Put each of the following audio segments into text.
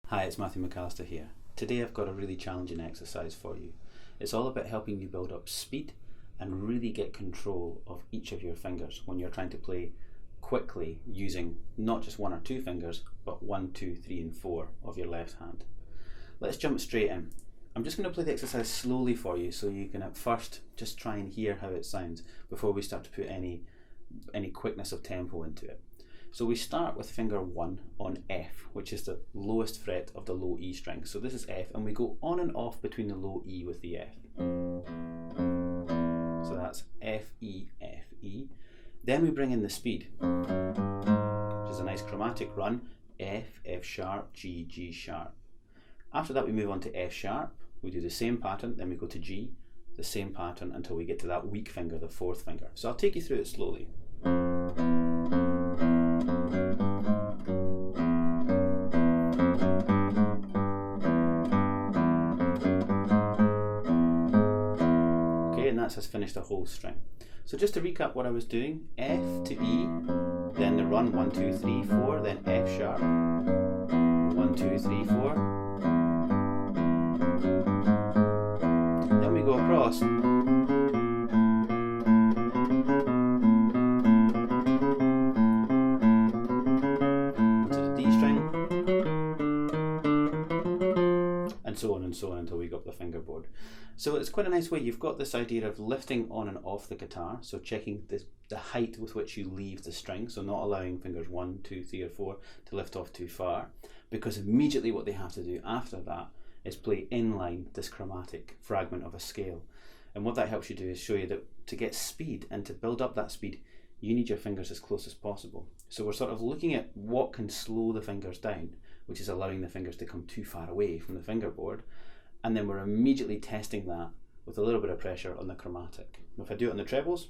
Hi, it's Matthew McAllister here. Today I've got a really challenging exercise for you. It's all about helping you build up speed and really get control of each of your fingers when you're trying to play quickly using not just one or two fingers, but 1, 2, 3 and 4 of your left hand. Let's jump straight in. I'm just going to play the exercise slowly for you so you can at first just try and hear how it sounds before we start to put any quickness of tempo into it. So we start with finger 1 on F, which is the lowest fret of the low E string. So this is F, and we go on and off between the low E with the F. So that's F, E, F, E. Then we bring in the speed, which is a nice chromatic run, F, F sharp, G, G sharp. After that we move on to F sharp, we do the same pattern, then we go to G, the same pattern until we get to that weak finger, the fourth finger. So I'll take you through it slowly. And that has finished a whole string. So just to recap what I was doing, F to E, then the run 1, 2, 3, 4, then F sharp, 1, 2, 3, 4. Then we go across. To the D string, and so on and so on until we got the fingerboard. So it's quite a nice way. You've got this idea of lifting on and off the guitar, so checking the height with which you leave the string, so not allowing fingers 1, 2, 3 or 4 to lift off too far, because immediately what they have to do after that is play in line this chromatic fragment of a scale. And what that helps you do is show you that to get speed and to build up that speed, you need your fingers as close as possible. So we're sort of looking at what can slow the fingers down, which is allowing the fingers to come too far away from the fingerboard. And then we're immediately testing that with a little bit of pressure on the chromatic. If I do it on the trebles,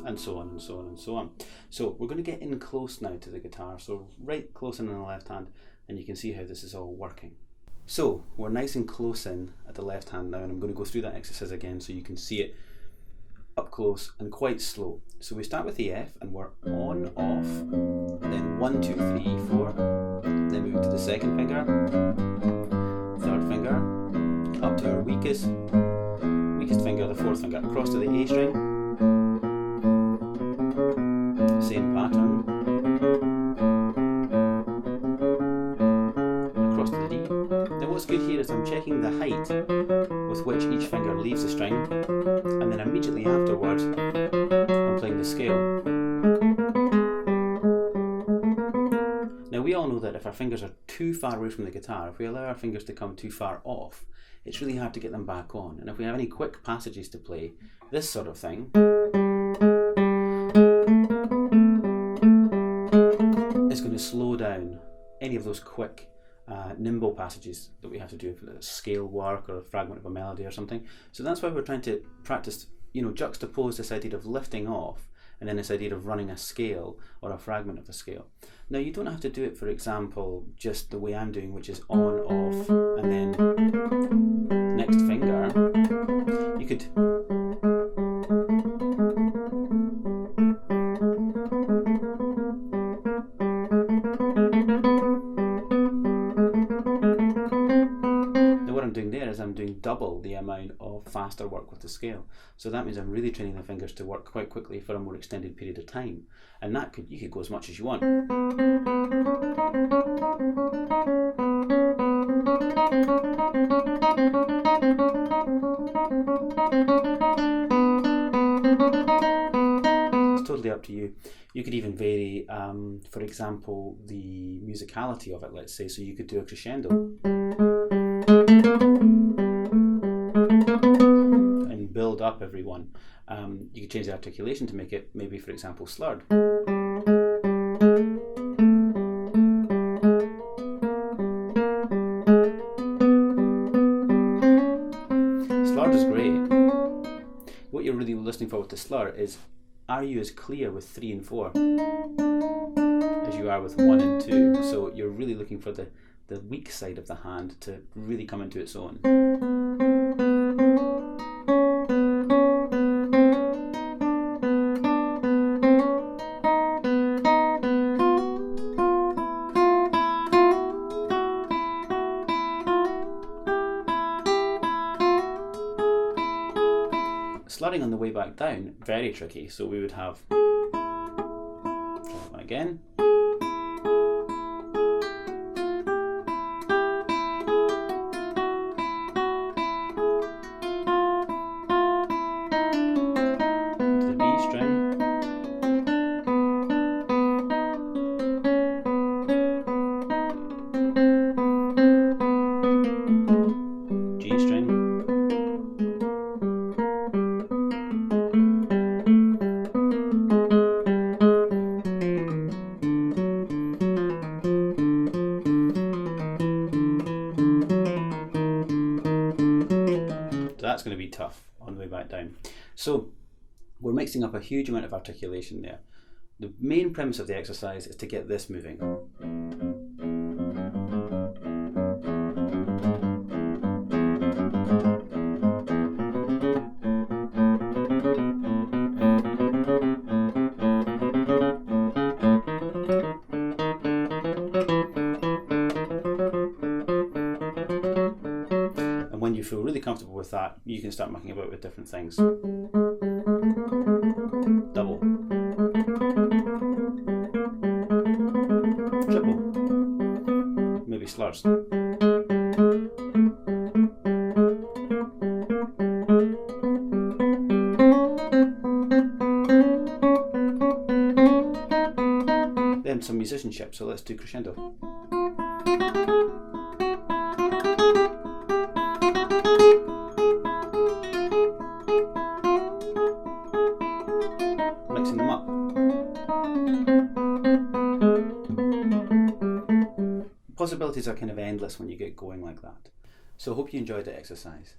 and so on and so on and so on. So we're going to get in close now to the guitar, so right close in on the left hand, and you can see how this is all working. So we're nice and close in at the left hand now, and I'm going to go through that exercise again so you can see it up close and quite slow. So we start with the F and we're on, off, then 1, 2, 3, 4, then move to the second finger, third finger, up to our weakest finger, the fourth finger, across to the A string, same pattern, across to the D. Now what's good here is I'm checking the height with which each finger leaves the string, and then immediately afterwards I'm playing the scale. Now we all know that if our fingers are too far away from the guitar, if we allow our fingers to come too far off, it's really hard to get them back on. And if we have any quick passages to play, this sort of thing is going to slow down any of those quick nimble passages that we have to do for the scale work or a fragment of a melody or something. So that's why we're trying to practice, juxtapose this idea of lifting off and then this idea of running a scale or a fragment of a scale. Now you don't have to do it, for example, just the way I'm doing, which is on, off, and then next finger. You could I'm doing double the amount of faster work with the scale. So that means I'm really training the fingers to work quite quickly for a more extended period of time. And that you could go as much as you want. It's totally up to you. You could even vary, for example, the musicality of it, let's say. So you could do a crescendo and build up every one. You could change the articulation to make it maybe, for example, slurred. Slurred is great. What you're listening for with the slur is, are you as clear with 3 and 4 as you are with 1 and 2. So you're really looking for the weak side of the hand to really come into its own. Slurring on the way back down, very tricky. So we would have, again, the B string, G string, that's going to be tough on the way back down. So we're mixing up a huge amount of articulation there. The main premise of the exercise is to get this moving. When you feel really comfortable with that, you can start mucking about with different things. Double. Triple. Maybe slurs. Then some musicianship, so let's do crescendo. Mixing them up. Possibilities are kind of endless when you get going like that. So I hope you enjoyed the exercise.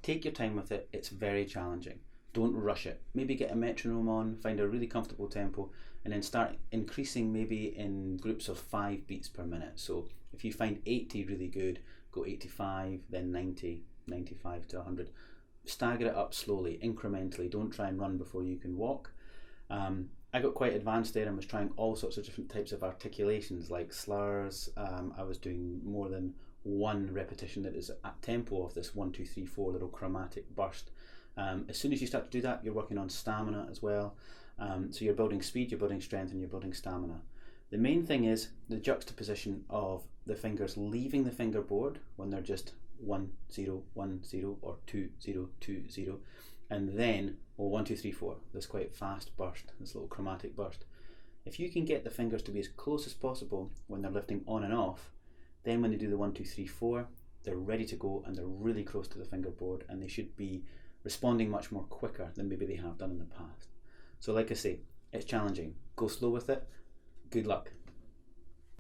Take your time with it, it's very challenging. Don't rush it. Maybe get a metronome on, find a really comfortable tempo, and then start increasing maybe in groups of 5 beats per minute. So if you find 80 really good, go 85, then 90, 95 to 100. Stagger it up slowly, incrementally. Don't try and run before you can walk. I got quite advanced there and was trying all sorts of different types of articulations like slurs. I was doing more than one repetition that is at tempo of this 1, 2, 3, 4 little chromatic burst. As soon as you start to do that, you're working on stamina as well. So you're building speed, you're building strength, and you're building stamina. The main thing is the juxtaposition of the fingers leaving the fingerboard when they're just 1, 0, 1, 0 or 2, 0, 2, 0. And then, 1, 2, 3, 4, this quite fast burst, this little chromatic burst. If you can get the fingers to be as close as possible when they're lifting on and off, then when they do the 1, 2, 3, 4, they're ready to go and they're really close to the fingerboard and they should be responding much more quicker than maybe they have done in the past. So like I say, it's challenging. Go slow with it. Good luck.